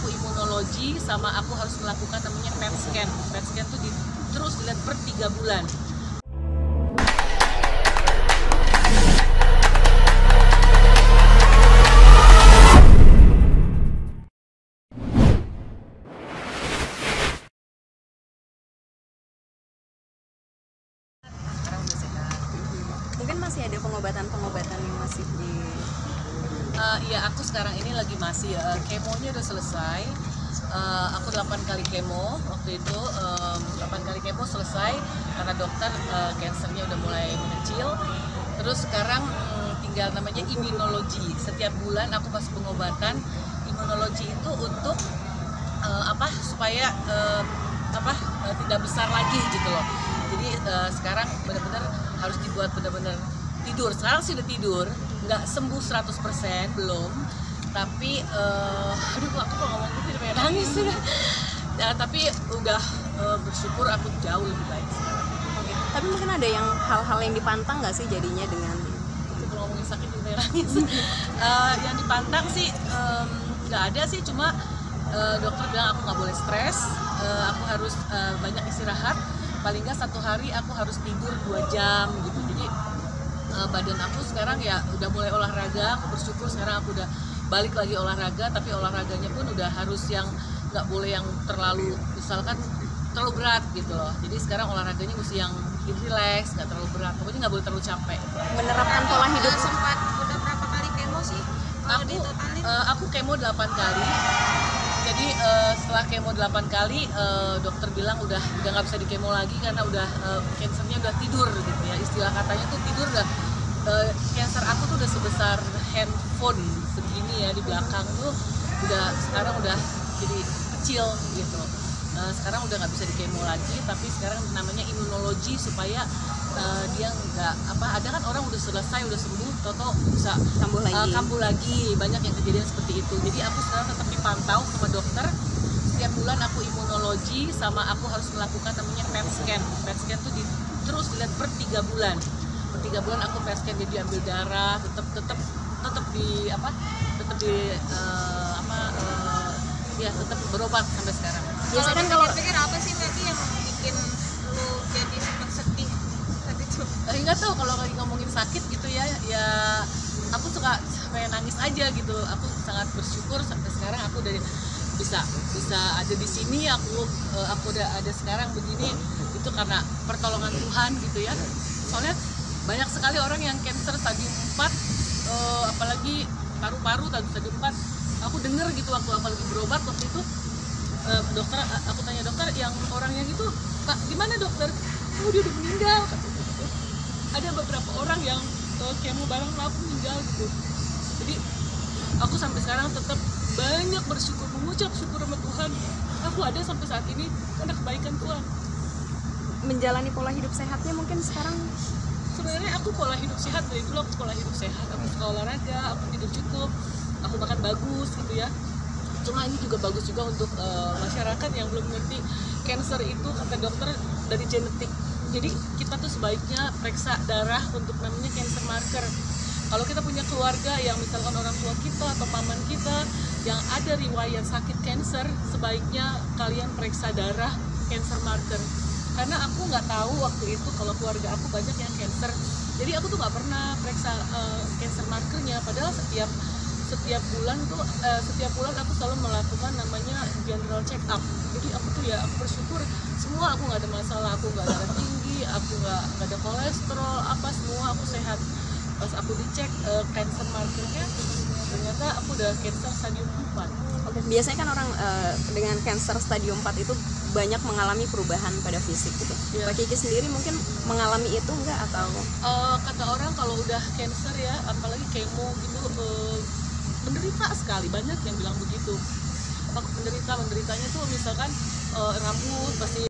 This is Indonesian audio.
aku imunologi, sama aku harus melakukan namanya PET scan. PET scan tuh terus dilihat per 3 bulan. Mungkin masih ada pengobatan yang masih di... Iya, aku sekarang ini lagi masih kemonya udah selesai. Aku 8 kali kemo waktu itu, 8 kali kemo selesai karena dokter kansernya udah mulai mengecil. Terus sekarang tinggal namanya imunologi. Setiap bulan aku masuk pengobatan. Imunologi itu untuk supaya tidak besar lagi gitu loh. Jadi sekarang benar-benar harus dibuat benar-benar tidur. Sekarang sih udah tidur, nggak sembuh 100% belum. Tapi aku kalau ngomong gitu udah pengen nangis sudah. Tapi udah bersyukur aku jauh lebih baik sekarang. Oke. Tapi mungkin ada hal-hal yang dipantang nggak sih jadinya dengan itu? Kalau ngomongin sakit udah nangis. Yang dipantang sih nggak ada sih, cuma dokter bilang aku nggak boleh stres, aku harus banyak istirahat, paling nggak 1 hari aku harus tidur 2 jam gitu. Jadi badan aku sekarang ya udah mulai olahraga. Aku bersyukur sekarang aku udah balik lagi olahraga, tapi olahraganya pun udah harus yang nggak boleh yang terlalu, misalkan terlalu berat gitu loh. Jadi sekarang olahraganya mesti yang relax, nggak terlalu berat, pokoknya nggak boleh terlalu capek. menerapkan pola hidup. Sempat udah berapa kali kemo sih? Aku kemo 8 kali. Jadi setelah kemo 8 kali, dokter bilang udah nggak bisa dikemo lagi karena udah kansernya udah tidur gitu ya. Istilah katanya tuh tidur udah, kanser aku tuh udah sebesar handphone segini ya di belakang tuh, sekarang udah jadi kecil gitu. Sekarang udah nggak bisa dikemo lagi, tapi sekarang namanya imunologi supaya dia nggak ada kan orang udah selesai, udah sembuh, toto bisa kambuh lagi. Banyak yang kejadian seperti itu. Jadi aku sekarang tetap dipantau sama dokter. Setiap bulan aku imunologi, sama aku harus melakukan namanya PET scan. PET scan tuh terus dilihat per 3 bulan. Per 3 bulan aku PET scan, jadi ambil darah, tetap tetap berobat sampai sekarang. Biasanya kan kalau pikir apa sih berarti yang bikin lu jadi sempat sedih tadi tuh? Nggak tahu, kalau lagi ngomongin sakit gitu ya aku suka pengen nangis aja gitu. Aku sangat bersyukur sampai sekarang aku udah bisa ada di sini. Aku udah ada sekarang begini, itu karena pertolongan Tuhan gitu ya. Soalnya banyak sekali orang yang cancer stadium 4, apalagi paru-paru stadium 4. Aku dengar gitu waktu apalagi berobat waktu itu, dokter, aku tanya dokter yang orang yang itu, Pak, gimana dokter? Oh, dia udah meninggal katanya gitu. Ada beberapa orang yang kemo bareng sama aku meninggal gitu. Jadi aku sampai sekarang tetap banyak bersyukur, mengucap syukur sama Tuhan. Aku ada sampai saat ini karena kebaikan Tuhan. Menjalani pola hidup sehatnya mungkin sekarang. Sebenarnya aku pola hidup sehat dari dulu. Aku pola hidup sehat, aku suka olahraga, aku tidur cukup, aku makan bagus gitu ya. Cuma ini juga bagus juga untuk masyarakat yang belum ngerti, cancer itu kata dokter dari genetik. Jadi kita tuh sebaiknya periksa darah untuk namanya cancer marker. Kalau kita punya keluarga yang misalkan orang tua kita atau paman kita yang ada riwayat sakit cancer, sebaiknya kalian periksa darah cancer marker. Karena aku nggak tahu waktu itu kalau keluarga aku banyak yang cancer, jadi aku tuh nggak pernah periksa cancer markernya. Padahal setiap bulan aku selalu melakukan namanya general check up. Jadi aku tuh ya, aku bersyukur semua, aku nggak ada masalah, aku nggak darah tinggi, aku nggak ada kolesterol, semua aku sehat. Pas aku dicek cancer markernya, ternyata aku udah cancer stadium 4. Oke, biasanya kan orang dengan cancer stadium 4 itu banyak mengalami perubahan pada fisik gitu. Yeah. Pak Kiki sendiri mungkin mengalami itu enggak atau? Kata orang kalau udah cancer ya, apalagi kemo gitu, menderita sekali, banyak yang bilang begitu. Menderitanya tuh misalkan rambut pasti